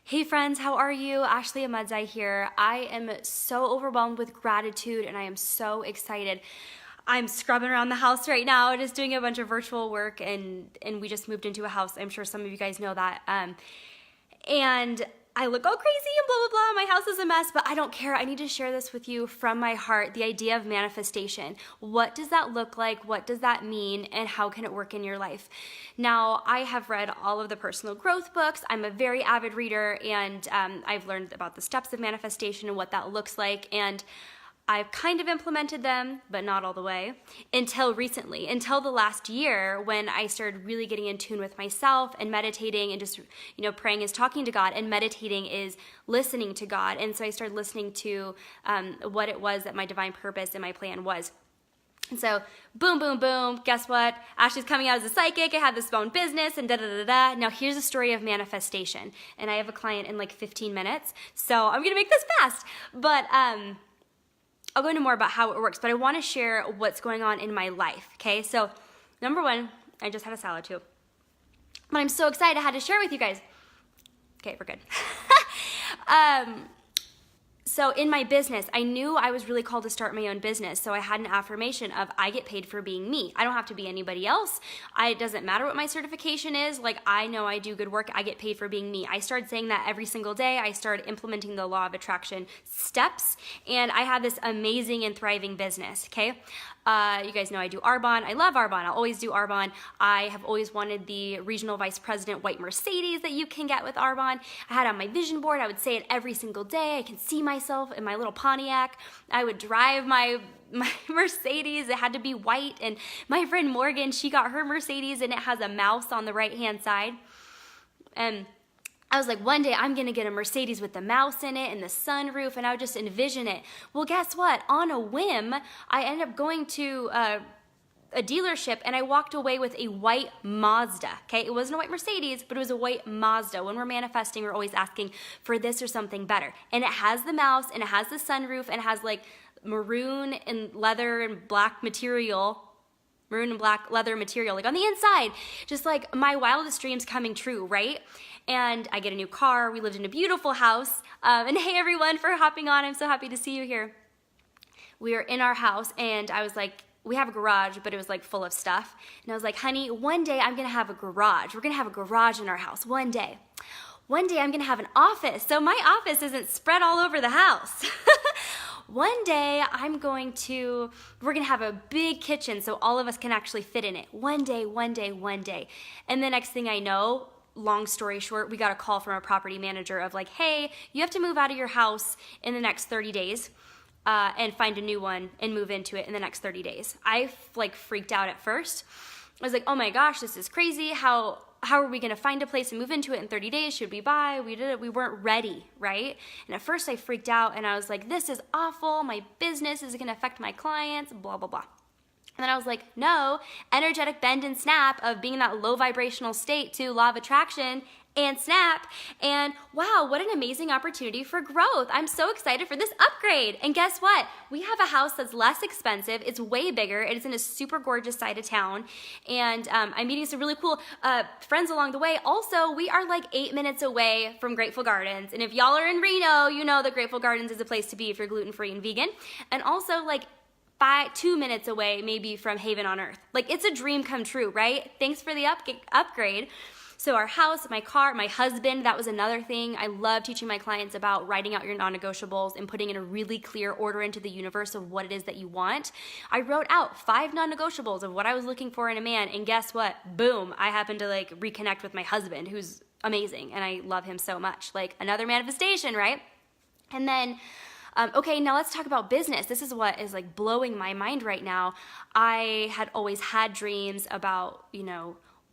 Hey friends, how are you? Ashley Ahmadzai here. I am so overwhelmed with gratitude and I am so excited. I'm scrubbing around the house right now, just doing a bunch of virtual work and we just moved into a house. I'm sure some of you guys know that. And I look all crazy and blah, blah, blah. My house is a mess, but I don't care. I need to share this with you from my heart, the idea of manifestation. What does that look like? What does that mean? And how can it work in your life? Now, I have read all of the personal growth books. I'm a very avid reader, and I've learned about the steps of manifestation and what that looks like. And I've kind of implemented them, but not all the way, until recently, until the last year when I started really getting in tune with myself and meditating and just, praying is talking to God and meditating is listening to God. And so I started listening to what it was that my divine purpose and my plan was. And so, boom, boom, boom, guess what? Ashley's coming out as a psychic. I have this own business and da-da-da-da. Now, here's a story of manifestation. And I have a client in like 15 minutes, so I'm going to make this fast. But, I'll go into more about how it works, but I want to share what's going on in my life, okay? So, number one, I just had a salad too. But I'm so excited I had to share with you guys. Okay, we're good. So in my business, I knew I was really called to start my own business. So I had an affirmation of I get paid for being me. I don't have to be anybody else. It doesn't matter what my certification is. Like, I know I do good work. I get paid for being me. I started saying that every single day. I started implementing the law of attraction steps, and I have this amazing and thriving business, okay? You guys know I do Arbonne. I love Arbonne. I'll always do Arbonne. I have always wanted the regional vice president white Mercedes that you can get with Arbonne. I had on my vision board. I would say it every single day. I can see myself in my little Pontiac. I would drive my Mercedes. It had to be white. And my friend Morgan, she got her Mercedes and it has a mouse on the right-hand side. And I was like, one day I'm going to get a Mercedes with the mouse in it and the sunroof, and I would just envision it. Well, guess what? On a whim, I ended up going to a dealership and I walked away with a white Mazda, okay? It wasn't a white Mercedes, but it was a white Mazda. When we're manifesting, we're always asking for this or something better. And it has the mouse and it has the sunroof and it has like maroon and leather and black material, maroon and black leather material, like on the inside, just like my wildest dreams coming true, right? And I get a new car. We lived in a beautiful house. And hey, everyone, for hopping on. I'm so happy to see you here. We were in our house, and I was like, we have a garage, but it was like full of stuff. And I was like, honey, one day I'm going to have a garage. We're going to have a garage in our house one day. One day I'm going to have an office. So my office isn't spread all over the house. One day we're going to have a big kitchen so all of us can actually fit in it. One day. And the next thing I know, long story short, we got a call from our property manager of like, hey, you have to move out of your house in the next 30 days and find a new one and move into it in the next 30 days. I freaked out at first. I was like, oh my gosh, this is crazy. How are we going to find a place and move into it in 30 days? Should we buy? We weren't ready, right? And at first I freaked out and I was like, this is awful. My business is going to affect my clients, blah, blah, blah. And then I was like, no, energetic bend and snap of being in that low vibrational state to law of attraction and snap. And wow, what an amazing opportunity for growth. I'm so excited for this upgrade. And guess what? We have a house that's less expensive. It's way bigger. It's in a super gorgeous side of town. And I'm meeting some really cool friends along the way. Also, we are like 8 minutes away from Grateful Gardens. And if y'all are in Reno, you know that Grateful Gardens is a place to be if you're gluten-free and vegan. And also 2 minutes away maybe from Haven on Earth. Like, it's a dream come true, right? Thanks for the upgrade. So our house, my car, my husband, that was another thing. I love teaching my clients about writing out your non-negotiables and putting in a really clear order into the universe of what it is that you want. I wrote out 5 non-negotiables of what I was looking for in a man, and guess what? Boom, I happened to reconnect with my husband, who's amazing, and I love him so much. Like, another manifestation, right? And then okay, now let's talk about business. This is what is blowing my mind right now. I had always had dreams about,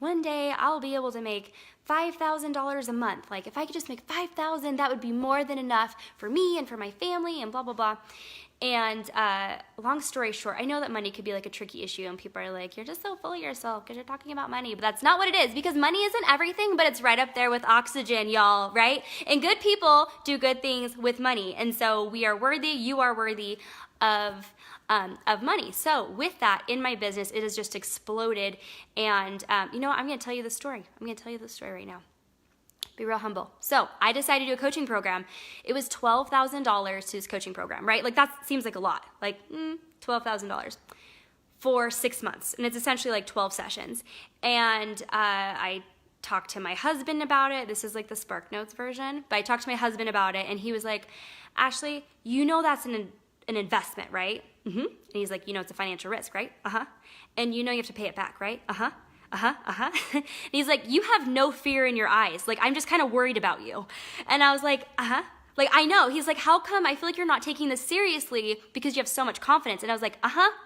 one day I'll be able to make $5,000 a month. Like, if I could just make $5,000, that would be more than enough for me and for my family and blah, blah, blah. And long story short, I know that money could be a tricky issue, and people are like, you're just so full of yourself because you're talking about money. But that's not what it is, because money isn't everything, but it's right up there with oxygen, y'all, right? And good people do good things with money. And so we are worthy, you are worthy of money. So with that, in my business, it has just exploded. And I'm going to tell you the story. I'm going to tell you the story right now. Be real humble. So I decided to do a coaching program. It was $12,000 to this coaching program, right? Like that seems like a lot, like $12,000 for 6 months. And it's essentially like 12 sessions. And I talked to my husband about it. This is like the Spark Notes version, but I talked to my husband about it and he was like, Ashley, you know that's an investment, right? Mm-hmm. And he's like, you know it's a financial risk, right? Uh-huh. And you know you have to pay it back, right? Uh-huh. And he's like, you have no fear in your eyes. Like, I'm just kind of worried about you. And I was like, like, I know. He's like, how come? I feel like you're not taking this seriously because you have so much confidence. And I was like,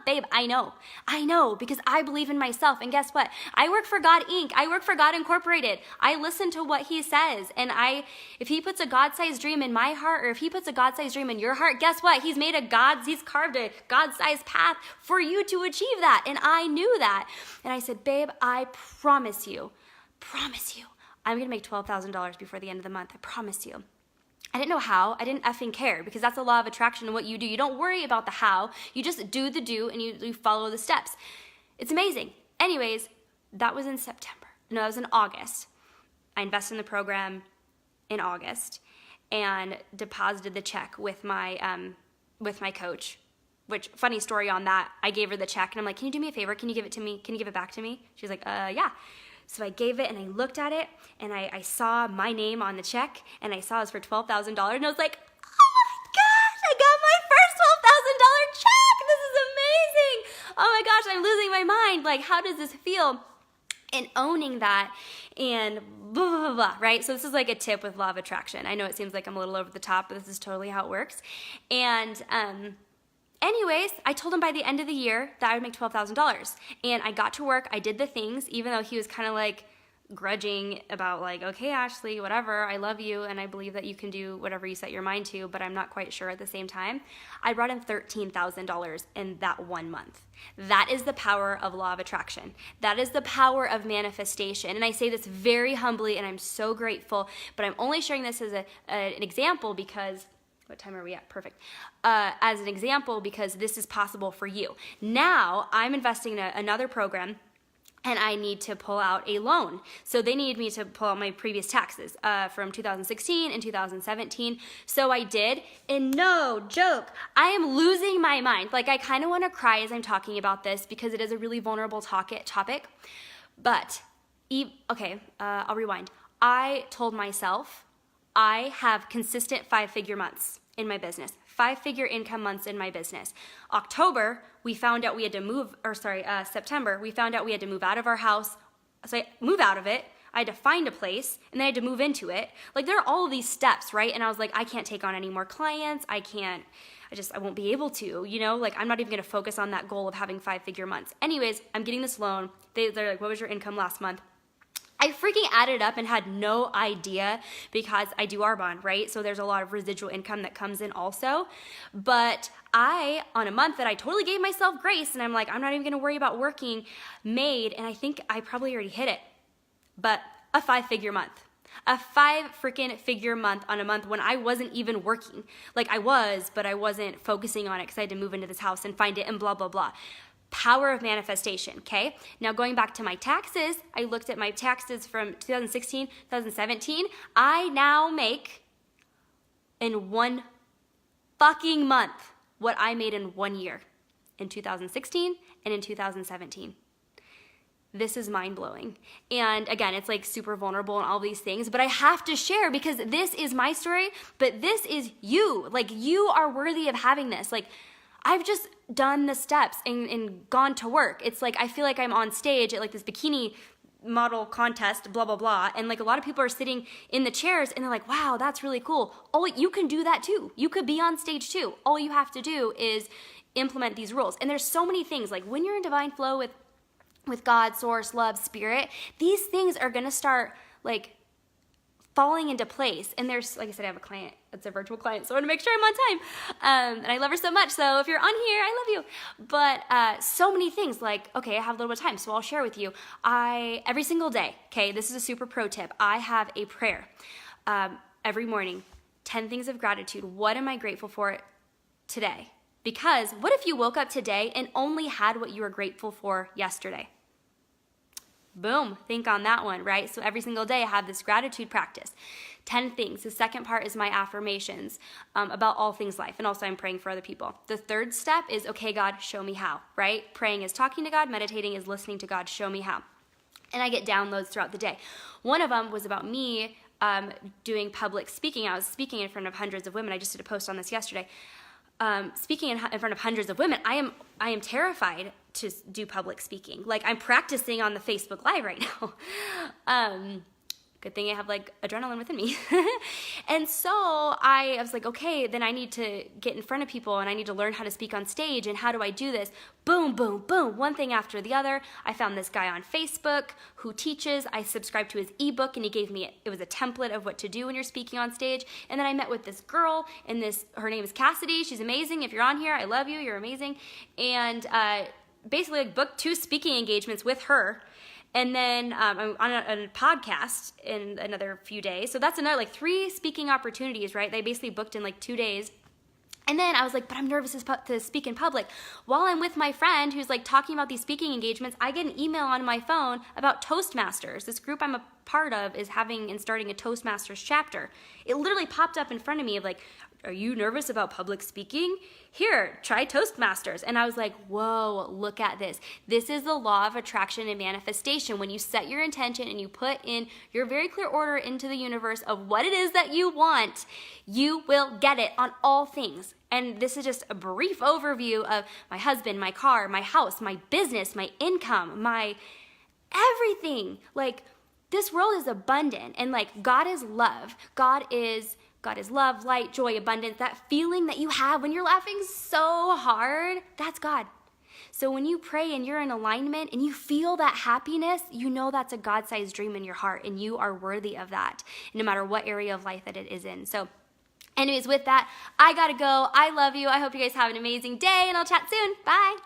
babe, I know because I believe in myself. And guess what? I work for God Inc. I work for God Incorporated. I listen to what he says. And if he puts a God-sized dream in my heart, or if he puts a God-sized dream in your heart, guess what? He's carved a God-sized path for you to achieve that. And I knew that. And I said, babe, I promise you, I'm going to make $12,000 before the end of the month. I promise you. I didn't know how. I didn't effing care because that's the law of attraction and what you do. You don't worry about the how. You just do the do and you follow the steps. It's amazing. Anyways, that was in September. No, that was in August. I invested in the program in August and deposited the check with my coach. Which, funny story on that, I gave her the check and I'm like, can you do me a favor? Can you give it to me? Can you give it back to me? She's like, yeah. So I gave it and I looked at it and I saw my name on the check and I saw it was for $12,000 and I was like, oh my gosh, I got my first $12,000 check. This is amazing. Oh my gosh, I'm losing my mind. Like, how does this feel? And owning that and blah, blah, blah, blah, right? So this is like a tip with law of attraction. I know it seems like I'm a little over the top, but this is totally how it works. And, anyways, I told him by the end of the year that I would make $12,000. And I got to work. I did the things, even though he was kind of like grudging about like, okay, Ashley, whatever, I love you. And I believe that you can do whatever you set your mind to, but I'm not quite sure at the same time. I brought in $13,000 in that 1 month. That is the power of law of attraction. That is the power of manifestation. And I say this very humbly and I'm so grateful, but I'm only sharing this as an example because what time are we at? Perfect. As an example, because this is possible for you. Now, I'm investing in another program, and I need to pull out a loan. So they need me to pull out my previous taxes from 2016 and 2017. So I did, and no joke, I am losing my mind. Like, I kind of want to cry as I'm talking about this because it is a really vulnerable topic. But, I'll rewind. I told myself, I have consistent 5-figure months in my business, 5-figure income months in my business. October, we found out we had to September, we found out we had to move out of our house. So I move out of it. I had to find a place and then I had to move into it. Like there are all of these steps, right? And I was like, I can't take on any more clients. I won't be able to, like I'm not even going to focus on that goal of having 5-figure months. Anyways, I'm getting this loan. They're like, what was your income last month? I freaking added up and had no idea because I do Arbonne, right? So there's a lot of residual income that comes in also. But on a month that I totally gave myself grace and I'm like, I'm not even gonna worry about working, made, and I think I probably already hit it, but a 5-figure month. A 5-figure month on a month when I wasn't even working. Like I was, but I wasn't focusing on it because I had to move into this house and find it and blah, blah, blah. Power of manifestation, okay? Now going back to my taxes, I looked at my taxes from 2016, 2017. I now make in 1 fucking month what I made in 1 year in 2016 and in 2017. This is mind-blowing. And again, it's like super vulnerable and all these things, but I have to share because this is my story, but this is you. Like you are worthy of having this. Like I've just done the steps and gone to work. It's like, I feel like I'm on stage at like this bikini model contest, blah, blah, blah. And like a lot of people are sitting in the chairs and they're like, wow, that's really cool. You can do that too. You could be on stage too. All you have to do is implement these rules. And there's so many things like when you're in divine flow with God, source, love, spirit, these things are going to start like falling into place. And there's, like I said, I have a client. It's a virtual client, so I want to make sure I'm on time. And I love her so much. So if you're on here, I love you. But so many things like, okay, I have a little bit of time, so I'll share with you. Every single day, okay, this is a super pro tip. I have a prayer every morning, 10 things of gratitude. What am I grateful for today? Because what if you woke up today and only had what you were grateful for yesterday? Boom, think on that one, right? So every single day I have this gratitude practice. 10 things. The second part is my affirmations about all things life. And also I'm praying for other people. The third step is, okay, God, show me how, right? Praying is talking to God. Meditating is listening to God. Show me how. And I get downloads throughout the day. One of them was about me doing public speaking. I was speaking in front of hundreds of women. I just did a post on this yesterday. Speaking in front of hundreds of women, I am terrified to do public speaking. Like, I'm practicing on the Facebook Live right now. Good thing I have like adrenaline within me. And so I was like, okay, then I need to get in front of people and I need to learn how to speak on stage. And how do I do this? Boom, boom, boom. One thing after the other. I found this guy on Facebook who teaches. I subscribed to his ebook and he gave me, it was a template of what to do when you're speaking on stage. And then I met with this girl and her name is Cassidy. She's amazing. If you're on here, I love you. You're amazing. And basically like booked 2 speaking engagements with her. And then I'm on a podcast in another few days. So that's another, like 3 speaking opportunities, right? They basically booked in like 2 days. And then I was like, but I'm nervous to speak in public. While I'm with my friend who's like talking about these speaking engagements, I get an email on my phone about Toastmasters. This group I'm a part of is having and starting a Toastmasters chapter. It literally popped up in front of me of like, are you nervous about public speaking? Here, try Toastmasters. And I was like, whoa, look at this. This is the law of attraction and manifestation. When you set your intention and you put in your very clear order into the universe of what it is that you want, you will get it on all things. And this is just a brief overview of my husband, my car, my house, my business, my income, my everything. Like, this world is abundant, and like, God is love. God is love, light, joy, abundance. That feeling that you have when you're laughing so hard, that's God. So when you pray and you're in alignment and you feel that happiness, you know that's a God-sized dream in your heart, and you are worthy of that, no matter what area of life that it is in. So anyways, with that, I gotta go. I love you. I hope you guys have an amazing day, and I'll chat soon. Bye.